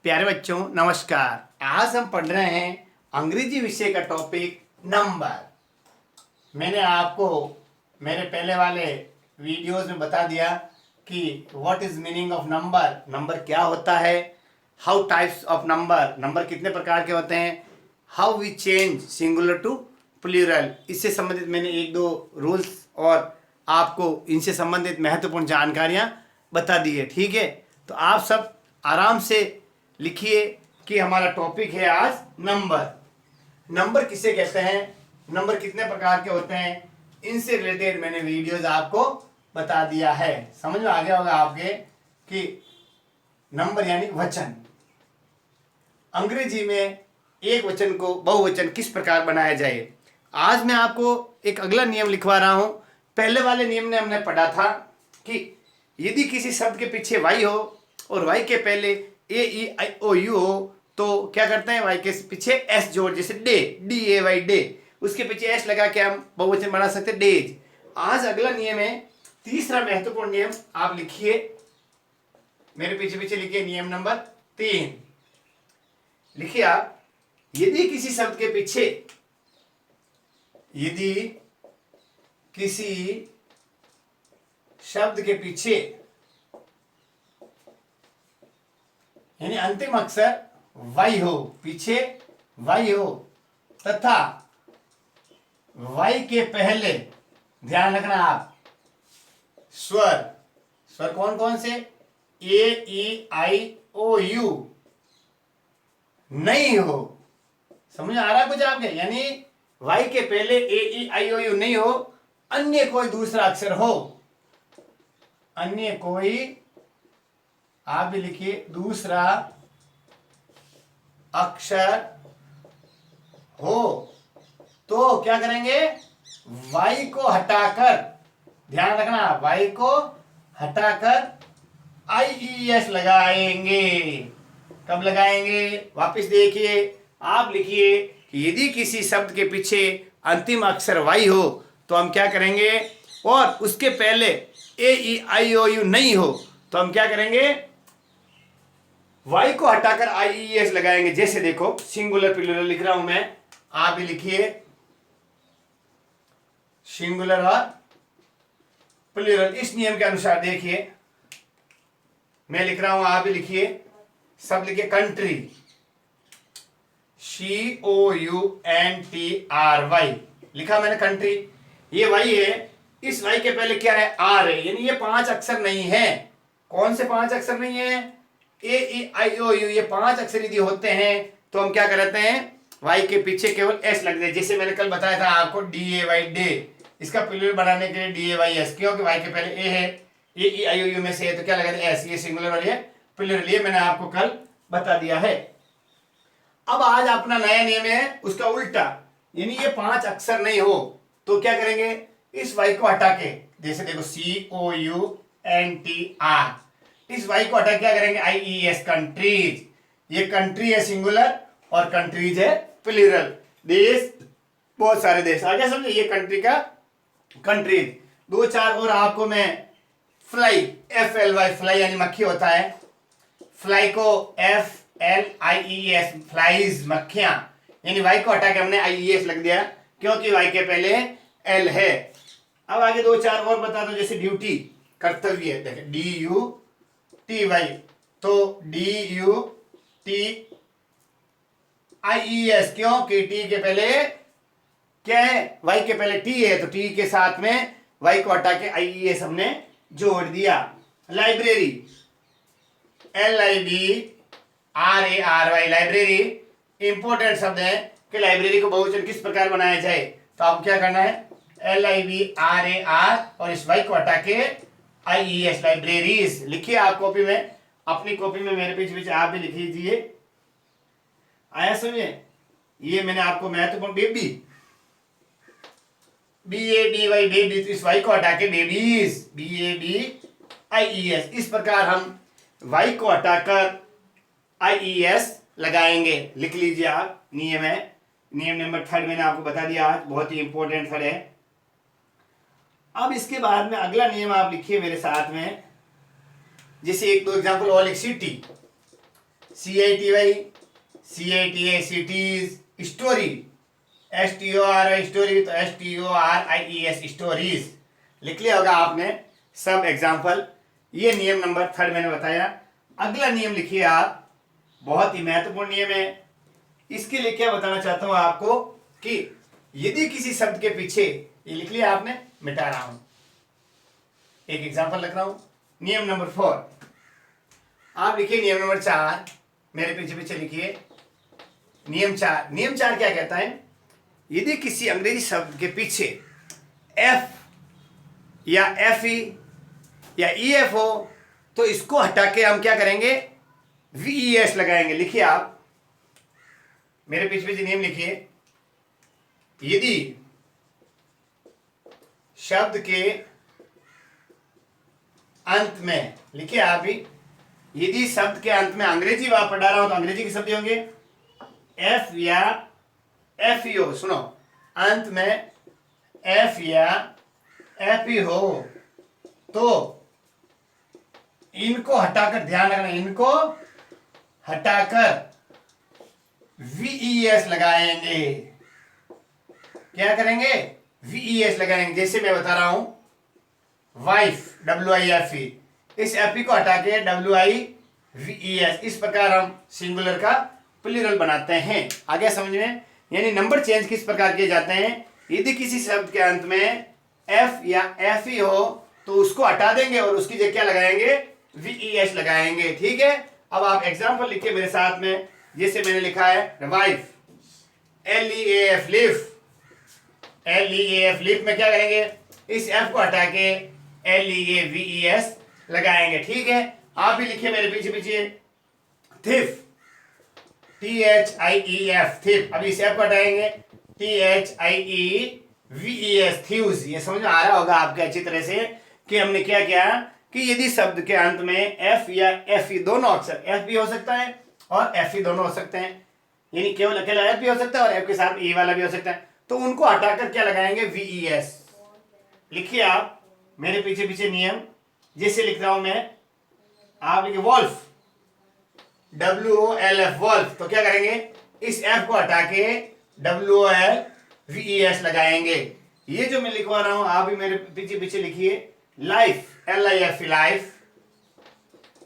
प्यारे बच्चों नमस्कार। आज हम पढ़ रहे हैं अंग्रेजी विषय का टॉपिक नंबर। मैंने आपको मेरे पहले वाले वीडियोस में बता दिया कि what is meaning of number, number क्या होता है, how types of number, number कितने प्रकार के होते हैं, how we change singular to plural. इससे संबंधित मैंने एक दो रूल्स और आपको इनसे संबंधित महत्वपूर्ण जानकारियां बता दी है। ठीक है, तो आप सब आराम से लिखिए कि हमारा टॉपिक है आज नंबर। नंबर किसे कहते हैं, नंबर कितने प्रकार के होते हैं, इनसे रिलेटेड मैंने वीडियोस आपको बता दिया है। समझ में आ गया होगा आपके कि नंबर यानी वचन। अंग्रेजी में एक वचन को बहुवचन किस प्रकार बनाया जाए। आज मैं आपको एक अगला नियम लिखवा रहा हूं। पहले वाले नियम ने हमने पढ़ा था कि यदि किसी शब्द के पीछे वाई हो और वाई के पहले ए ई आई ओ यू हो तो क्या करते हैं, वाई के पीछे एस जोड़, जैसे day, D A Y day, उसके पीछे एस लगा के हम बहुवचन बना सकते हैं डेज। आज अगला नियम है, तीसरा महत्वपूर्ण नियम। आप लिखिए, मेरे पीछे पीछे लिखिए, नियम नंबर 3 लिखिए आप। यदि किसी शब्द के पीछे, यदि किसी शब्द के पीछे यानी अंतिम अक्षर वाई हो, पीछे वाई हो तथा वाई के पहले, ध्यान रखना आप, स्वर, स्वर कौन कौन से, ए ई आई ओ यू नहीं हो। समझ आ रहा कुछ आपके, यानी वाई के पहले ए ई आई ओ यू नहीं हो, अन्य कोई दूसरा अक्षर हो, अन्य कोई, आप भी लिखिए, दूसरा अक्षर हो तो क्या करेंगे, वाई को हटाकर, ध्यान रखना, वाई को हटाकर आई ई एस लगाएंगे। कब लगाएंगे, वापस देखिए, आप लिखिए कि यदि किसी शब्द के पीछे अंतिम अक्षर वाई हो तो हम क्या करेंगे, और उसके पहले ए ई आई ओ यू नहीं हो तो हम क्या करेंगे, वाई को हटाकर आई ई एस लगाएंगे। जैसे देखो, सिंगुलर प्लूरल लिख रहा हूं मैं, आप भी लिखिए, सिंगुलर और प्लूरल इस नियम के अनुसार। देखिए मैं लिख रहा हूं, आप भी लिखिए, सब लिखिए, country, C O U N T R Y, लिखा मैंने कंट्री। ये वाई है, इस वाई के पहले क्या है, आर है, यानी ये 5 अक्षर नहीं है। कौन से 5 अक्षर नहीं है, ए ई आई ओ यू, ये 5 अक्षर यदि होते हैं तो हम क्या करते हैं, वाई के पीछे केवल एस लग जाए। जैसे मैंने कल बताया था आपको, डी ए वाई डे, इसका प्लूरल बनाने के लिए डी ए वाई एस, क्योंकि वाई के पहले ए है, ए ई आई ओ यू में से है तो क्या लगा एस, ये सिंगुलर और ये प्लूरल, ये मैंने आपको कल बता दिया है। अब आज अपना नया नियम है उसका उल्टा, यानी ये 5 अक्षर नहीं हो तो क्या करेंगे, इस वाई को हटा के, जैसे देखो सी O U N T are, इस वाई को हटा क्या करेंगे, आई ई एस, कंट्रीज। ये कंट्री है सिंगुलर और कंट्रीज है प्लूरल, देश, बहुत सारे देश। आगे समझे, ये कंट्री का कंट्रीज। 2-4 और आपको मैं, fly, F L Y, fly यानी मक्खी होता है, फ्लाई को F L I E S, flies, मक्खियां, यानी वाई को हटा के हमने आई ई एस लग दिया क्योंकि वाई के पहले एल है। अब आगे 2-4 और बता दो, जैसे ड्यूटी, कर्तव्य, देखे डी यू टी वाई, तो D U T I E S, क्योंकि टी के पहले क्या है, वाई के पहले टी है तो टी के साथ में वाई को हटा के आई ई एस हमने जोड़ दिया। Library, L I B R A R Y, library, important शब्द है कि लाइब्रेरी को बहुवचन किस प्रकार बनाया जाए। तो आपको क्या करना है, L I B R A R और इस वाई को हटा के आई ई एस, लाइब्रेरीज लिखिए आप कॉपी में, अपनी कॉपी में मेरे पीछे पीछे आप भी लिख लीजिए। आया समझे, ये मैंने आपको महत्वपूर्ण, baby, B A B Y, baby, तो इस वाई को हटा के babies, B A B I E S, इस प्रकार हम वाई को हटाकर आई ई एस लगाएंगे। लिख लीजिए आप, नियम है, नियम नंबर 3 मैंने आपको बता दिया आज, बहुत ही इंपॉर्टेंट है। अब इसके बाद में अगला नियम आप लिखिए मेरे साथ में, जैसे 1-2 एग्जाम्पल और लिख, city, CITY, CATA cities, story STORY story, तो STORIES स्टोरीज लिख लिया होगा आपने सब एग्जाम्पल। ये नियम नंबर 3 मैंने बताया। अगला नियम लिखिए आप, बहुत ही महत्वपूर्ण नियम है। इसके लिए क्या बताना चाहता हूं आपको कि यदि किसी शब्द के पीछे, ये लिख लिया आपने, मिटा रहा हूं, एक एग्जाम्पल लिख रहा हूं। नियम नंबर 4 आप लिखिए, नियम नंबर 4 मेरे पीछे पीछे लिखिए। नियम 4 क्या कहता है? यदि किसी अंग्रेजी शब्द के पीछे F या FE या EF हो तो इसको हटा के हम क्या करेंगे? VES लगाएंगे। लिखिए आप मेरे पीछे पीछे नियम लिखिए। यदि शब्द के अंत में, लिखिए आप भी, यदि शब्द के अंत में अंग्रेजी वहां पढ़ा रहा हूं तो अंग्रेजी के शब्द होंगे F या FE हो। सुनो, अंत में F या FE हो तो इनको हटाकर, ध्यान रखना, इनको हटाकर VES लगाएंगे। क्या करेंगे? VES लगाएंगे। जैसे मैं बता रहा हूं वाइफ, WIFE, इस FE को हटा के WIVES, इस प्रकार हम सिंगुलर का प्लूरल बनाते हैं। आगे समझ में? यानी नंबर चेंज किस प्रकार किए जाते हैं? यदि किसी शब्द के अंत में F या FE हो तो उसको हटा देंगे और उसकी जगह क्या लगाएंगे? VES लगाएंगे। ठीक है, अब आप एग्जाम्पल लिखिए मेरे साथ में। जैसे मैंने लिखा है वाइफ, LEAF लिफ, LEAF लिफ में क्या करेंगे? इस F को हटा के LEAVES लगाएंगे। ठीक है, आप भी लिखिए मेरे पीछे पीछे। थिफ, THIEF थिफ, अभी इस F को हटाएंगे, THIEVES थ्यूज। ये समझ में आ रहा होगा आपके अच्छी तरह से कि हमने क्या किया कि यदि शब्द के अंत में F या FE दोनों अक्षर, F भी हो सकता है और FE दोनों हो सकते हैं, यानी केवल अकेला F भी हो सकता है और F के साथ E वाला भी हो सकता है, तो उनको हटाकर क्या लगाएंगे? VES। लिखिए आप मेरे पीछे पीछे नियम। जैसे लिख रहा हूं मैं, आप लिखिए वॉल्फ, WOLF वॉल्फ, तो क्या करेंगे? इस F को हटा के WOLVES लगाएंगे। ये जो मैं लिखवा रहा हूं आप भी मेरे पीछे पीछे लिखिए। लाइफ, LIFE लाइफ,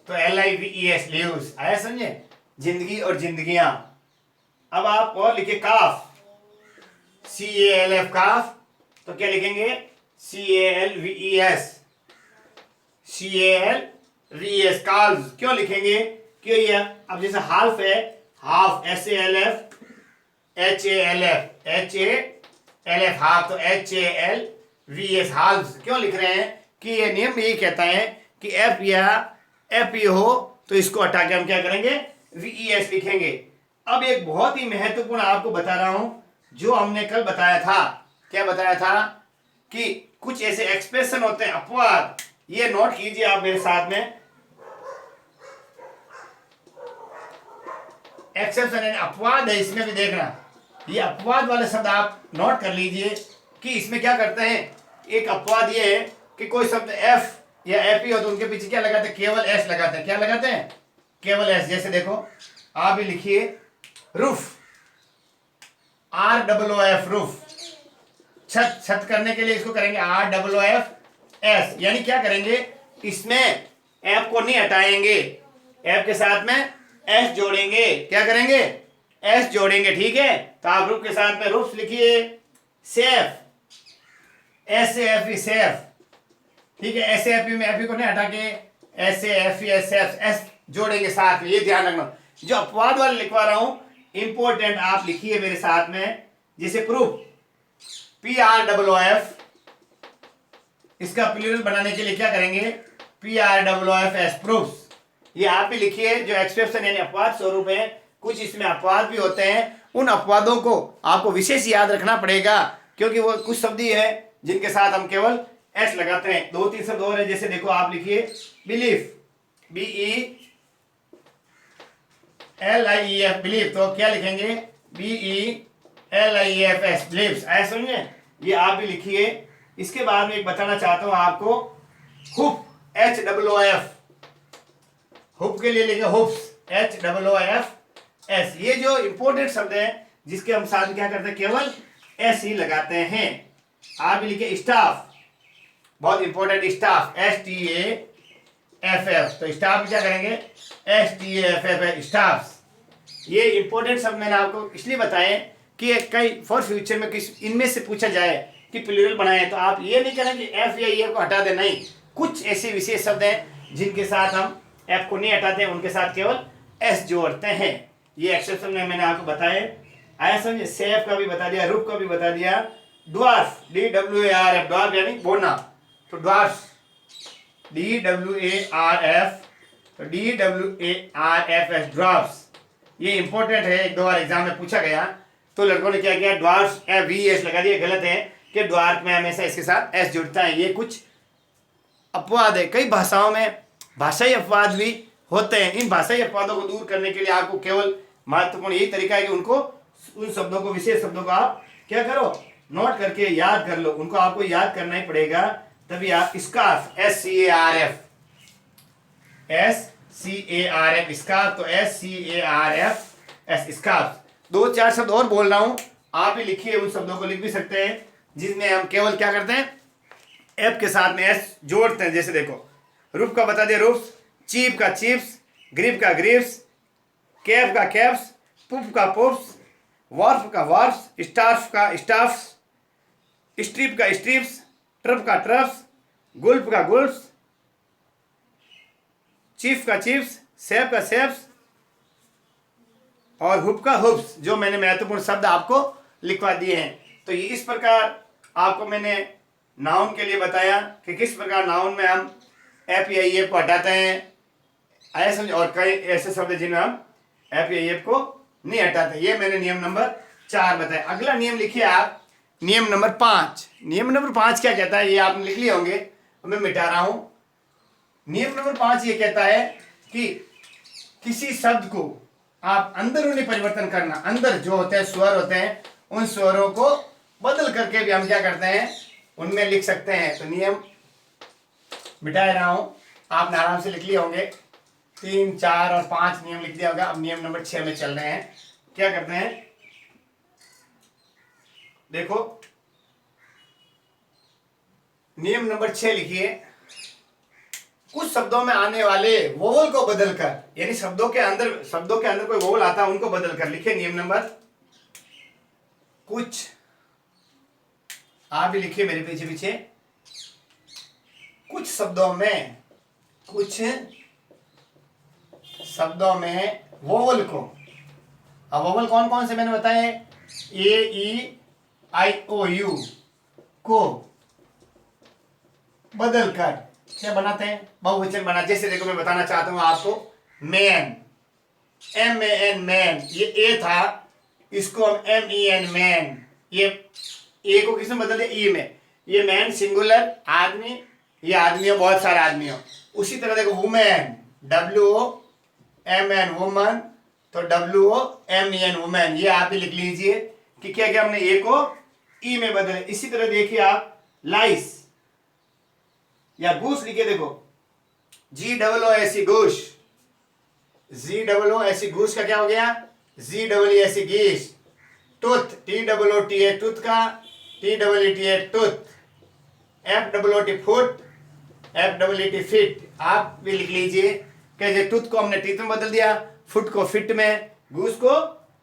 तो LIVES लिव्स। आया समझे? जिंदगी और जिंदगियां। अब आप और लिखिए काफ, CALF काफ, तो क्या लिखेंगे? CALVES calls. क्यों लिखेंगे? क्यों? ये अब जैसे हाल्फ है, हाफ, SALF HALF हाफ, तो HALVES हाल्फ। क्यों लिख रहे हैं? कि ये नियम यही कहता है कि F या FE हो तो इसको हटा के हम क्या करेंगे? VES लिखेंगे। अब एक बहुत ही महत्वपूर्ण आपको बता रहा हूं जो हमने कल बताया था। क्या बताया था? कि कुछ ऐसे एक्सप्रेशन होते हैं, अपवाद। ये नोट कीजिए आप मेरे साथ में। एक्सेप्शन यानी अपवाद है, इसमें भी देखना। ये अपवाद वाले शब्द आप नोट कर लीजिए कि इसमें क्या करते हैं। एक अपवाद ये है कि कोई शब्द F या FE हो तो उनके पीछे क्या लगाते हैं? केवल S लगाते हैं। क्या लगाते हैं? केवल S। जैसे देखो, आप भी लिखिए रूफ, ROOF रूफ, छत, छत करने के लिए इसको करेंगे ROOFS। यानी क्या करेंगे? इसमें F को नहीं हटाएंगे, F के साथ में S जोड़ेंगे। क्या करेंगे? S जोड़ेंगे। ठीक है, तो आप रूफ के साथ में रूफ लिखिए। Safe, SAFE safe. ठीक है, SAFE में FE को नहीं हटा के SAFE सेफ, S जोड़ेंगे साथ में। ये ध्यान रखना। जो अपवाद वाले लिखवा रहा हूं इंपॉर्टेंट, आप लिखिए मेरे साथ में। जैसे प्रूफ, PROOF, इसका प्लूरल बनाने के लिए क्या करेंगे? PROOFS proofs. ये आप भी लिखिए। जो एक्सप्रेशन यानी अपवाद स्वरूप है, कुछ इसमें अपवाद भी होते हैं। उन अपवादों को आपको विशेष याद रखना पड़ेगा क्योंकि वो कुछ शब्द ही है जिनके साथ हम केवल S लगाते हैं। 2-3 शब्द और है। जैसे देखो, आप लिखिए बिलीफ, BELIEF बिलीफ, तो क्या लिखेंगे? BELIEFS beliefs. ऐसा समझे? ये आप भी लिखिए। इसके बाद में एक बताना चाहता हूं आपको, हुप, HOOF, हुप के लिए लिखे हुप्स, HOOFS, ये जो इंपोर्टेंट शब्द है जिसके हम साथ क्या करते हैं, केवल एस ही लगाते हैं। आप लिखे स्टाफ, बहुत इंपॉर्टेंट, स्टाफ STAFF, तो स्टाफ क्या करेंगे, STAFF, स्टाफ। ये इंपॉर्टेंट शब्द मैंने आपको इसलिए बताए कि कई फॉर फ्यूचर में किस इनमें से पूछा जाए कि प्लूरल बनाए, तो आप ये नहीं करें कि एफ या ई को हटा दें, नहीं, कुछ ऐसे विशेष शब्द हैं जिनके साथ हम एफ को नहीं हटाते, उनके साथ केवल एस जोड़ते हैं। ये एक्सेप्शन में मैंने आपको बताया, आया समझे। सेफ का भी बता दिया, रूप का भी बता दिया। ड्वार्फ, DWARF, ड्वार्फ यानी बोना, तो ड्वार्फ DWARF, तो DWARFS, ड्वार्फ्स। ये इंपॉर्टेंट है, एक दो बार एग्जाम में पूछा गया, तो लड़कों ने क्या किया, ड्वार्फ VS लगा दिया। गलत है कि ड्वार्फ में हमेशा इसके साथ एस जुड़ता है, ये कुछ अपवाद है। कई भाषाओं में भाषाई अपवाद भी होते हैं। इन भाषाई अपवादों को दूर करने के लिए आपको केवल महत्वपूर्ण यही तरीका है कि उनको, उन शब्दों को, विशेष शब्दों को आप क्या करो, नोट करके याद कर लो। उनको आपको याद करना ही पड़ेगा, तभी आप स्कार्फ SCARF, स्कार्फ, तो SCARF स्कार्फ। दो चार शब्द और बोल रहा हूं, आप ही लिखिए, उन शब्दों को लिख भी सकते हैं जिसमें हम केवल क्या करते हैं, एफ के साथ में एस जोड़ते हैं। जैसे देखो, रूफ का बता दिया, रूफ, चीप का चिप्स, ग्रिप का ग्रिप्स, कैप का कैप्स, पुफ का पुफ्स, वार्फ का वार्फ्स, स्टार्फ का स्टाफ्स, स्ट्रिप का स्ट्रिप्स, ट्रप का ट्रप्स, गुल्फ का गुल्फ्स, चीफ का चिप्स, सेफ का सेफ्स, और हुप का हुप्स। जो मैंने महत्वपूर्ण शब्द आपको लिखवा दिए हैं। तो ये इस प्रकार आपको मैंने नाउन के लिए बताया कि किस प्रकार नाउन में हम एफ या एफ को हटाते हैं, आया समझ। और कई ऐसे शब्द जिनमें हम एफ या एफ को नहीं हटाते। ये मैंने नियम नंबर 4 बताया। अगला नियम लिखिए आप, नियम नंबर 5। नियम नंबर 5 क्या कहता है, ये आपने लिख लिए होंगे, मैं मिटा रहा हूं। नियम नंबर 5 ये कहता है कि किसी शब्द को आप अंदरूनी परिवर्तन करना, अंदर जो होते हैं स्वर होते हैं, उन स्वरों को बदल करके भी हम क्या करते हैं, उनमें लिख सकते हैं। तो नियम मिटा रहा हूं, आपने आराम से लिख लिए होंगे। 3, 4 और 5 नियम लिख दिया होगा। अब नियम नंबर 6 में चल रहे हैं। क्या करते हैं, देखो नियम नंबर 6 लिखिए, कुछ शब्दों में आने वाले वोवल को बदलकर, यानी शब्दों के अंदर कोई वोवल आता है उनको बदलकर लिखिए। नियम नंबर, कुछ, आप भी लिखिए मेरे पीछे पीछे, कुछ शब्दों में वोवल को, अब वोवल कौन कौन से मैंने बताए, AEIOU को बदलकर क्या बनाते हैं, बहुवचन बना। जैसे देखो मैं बताना चाहता हूं आपको, मैन, MAN मैन, ये ए था, इसको हम MEN मैन, ये ए को किसने बदल दिया, ई में। ये मैन सिंगुलर, आदमी, ये आदमी हो, बहुत सारे आदमी हो। उसी तरह देखो वुमेन, WOMN वुमन, तो WOMEN वुमेन। ये आप भी लिख लीजिए कि क्या क्या हमने ए को ई में बदले। इसी तरह देखिए आप लाइस या गूस लिखिए, देखो GOOS गूस, GOOS गूस का क्या हो गया, GEES गीस। टूथ, TOOTA टूथ का, TEETA tooth. FOOT foot, FEET fit. आप भी लिख लीजिए कि टूथ को हमने टीथ में बदल दिया, फुट को फिट में, गूस को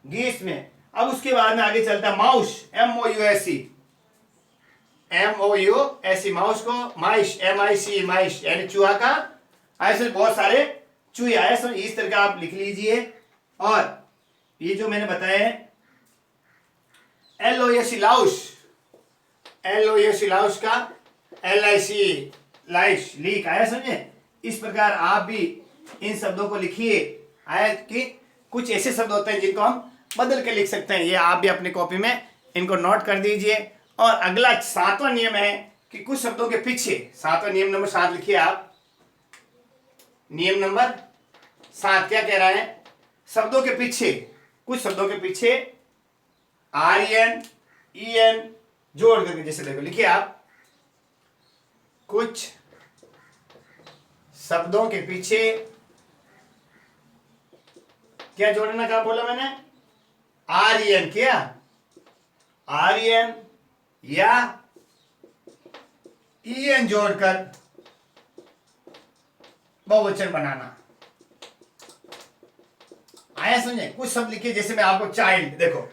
गीस में। अब उसके बाद में आगे चलता है माउस, MOUSE माउस को, माइश, MICE माइश, यानी चूहा का। ऐसे बहुत सारे चूहे आए, इस तरह का आप लिख लीजिए। और ये जो मैंने बताया है LOS लाउस, लाउस का, LIC लाइश, लीक, आया समझे। इस प्रकार आप भी इन शब्दों को लिखिए। आया कि कुछ ऐसे शब्द होते हैं जिनको हम बदल के लिख सकते हैं। ये आप भी अपनी कॉपी में इनको नोट कर दीजिए। और अगला 7वां नियम है कि कुछ शब्दों के पीछे, 7वां नियम नंबर 7 लिखिए आप। नियम नंबर 7 क्या कह रहा है, शब्दों के पीछे, कुछ शब्दों के पीछे REN EN जोड़ करके, जैसे देखो लिखिए आप, कुछ शब्दों के पीछे क्या जोड़ना कहा बोला मैंने, आर्यन, क्या आर्यन या ईएन जोड़कर बहुवचन बनाना। आया समझे? कुछ शब्द लिखिए, जैसे मैं आपको चाइल्ड, देखो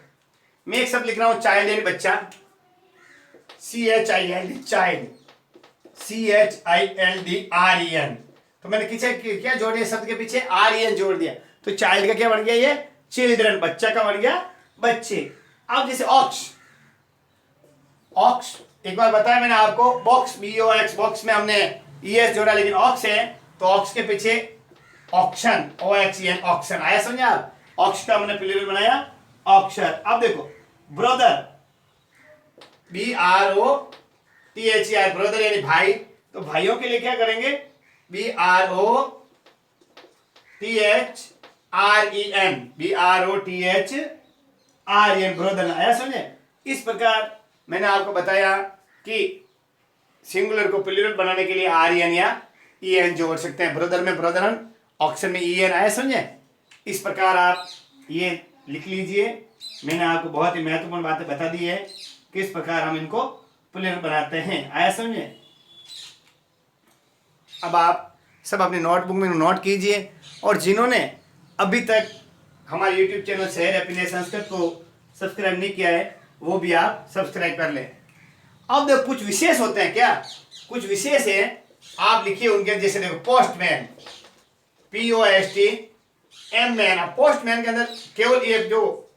मैं एक शब्द लिख रहा हूं चाइल्ड यानी बच्चा, CHILD चाइल्ड, CHILDREN, तो मैंने पीछे क्या जोड़ दिया शब्द के पीछे, आर्यन जोड़ दिया, तो चाइल्ड का क्या बन गया ये, चिल्ड्रन, बच्चा का बन गया बच्चे। अब जैसे ऑक्स, ऑक्स एक बार बताया मैंने आपको, बॉक्स BOX, बॉक्स में हमने ES जोड़ा, लेकिन ऑक्स है तो ऑक्स के पीछे ऑक्शन, OXEN, ऑक्शन। आया समझे आप? ऑक्स का हमने प्लूरल बनाया ऑक्शर। अब देखो ब्रदर, BROTHER, ब्रदर यानी भाई, तो भाइयों के लिए क्या करेंगे, BROTHREN, ब्रदर। आया समझे? इस प्रकार मैंने आपको बताया कि सिंगुलर को प्लूरल बनाने के लिए आर्यन या EN जोड़ सकते हैं, ब्रदर में ब्रदरन, ऑक्शन में EN। आया समझे? इस प्रकार आप ये लिख लीजिए। मैंने आपको बहुत ही महत्वपूर्ण बातें बता दी है, किस प्रकार हम इनको प्लूरल बनाते हैं। आया समझे? अब आप सब अपने नोटबुक में नोट कीजिए, और जिन्होंने अभी तक हमारे YouTube चैनल शहर हैप्पीनेस संस्कृत को सब्सक्राइब नहीं किया है, वो भी आप सब्सक्राइब कर लें। अब देखो कुछ विशेष होते हैं, क्या कुछ विशेष है, आप लिखिए उनके, जैसे देखो पोस्टमैन, POSTMAN। अब पोस्टमैन के अंदर केवल एक जो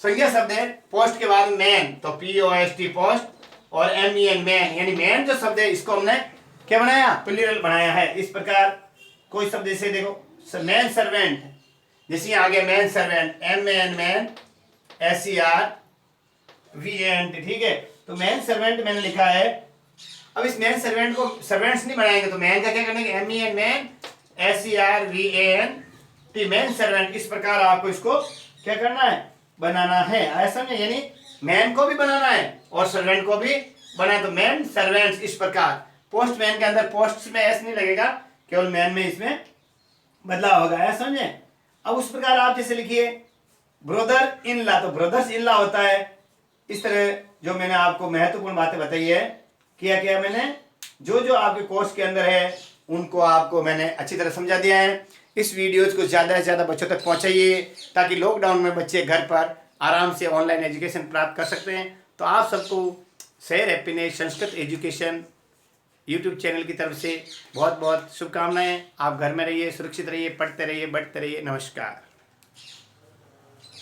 संज्ञा शब्द है, पोस्ट के बाद मैन, तो POST पोस्ट, और MEN मैन, यानी मैन जो शब्द है इसको हमने क्या बनाया, प्लूरल बनाया है। इस प्रकार कोई शब्द जैसे देखो मैन सर्वेंट, जैसे आ गया man servant, MAN man, SERVANT, ठीक है, तो मैन सर्वेंट मैंने लिखा है। अब इस मैन सर्वेंट को सर्वेंट्स नहीं बनाएंगे, तो मैन का क्या करेंगे, MEN man, SERVANT man servant. इस प्रकार आपको इसको क्या करना है, बनाना है। ऐसा नहीं, यानी मैन को भी बनाना है और सर्वेंट को भी बनाना, तो मैन सर्वेंट्स। इस प्रकार पोस्टमैन के अंदर पोस्ट में एस नहीं लगेगा, केवल मैन में इसमें बदलाव होगा। ऐसा समझे? अब उस प्रकार आप जैसे लिखिए ब्रदर इन लॉ, तो ब्रदर्स इन लॉ होता है। इस तरह जो मैंने आपको महत्वपूर्ण बातें बताई है, किया क्या मैंने, जो जो आपके कोर्स के अंदर है उनको आपको मैंने अच्छी तरह समझा दिया है। इस वीडियोज को ज़्यादा से ज़्यादा बच्चों तक पहुंचाइए, ताकि लॉकडाउन में बच्चे घर पर आराम से ऑनलाइन एजुकेशन प्राप्त कर सकते हैं। तो आप सबको शहर happiness Sanskrit education YouTube channel की तरफ से बहुत बहुत शुभकामनाएं। आप घर में रहिए, सुरक्षित रहिए, पढ़ते रहिए, बढ़ते रहिए। नमस्कार।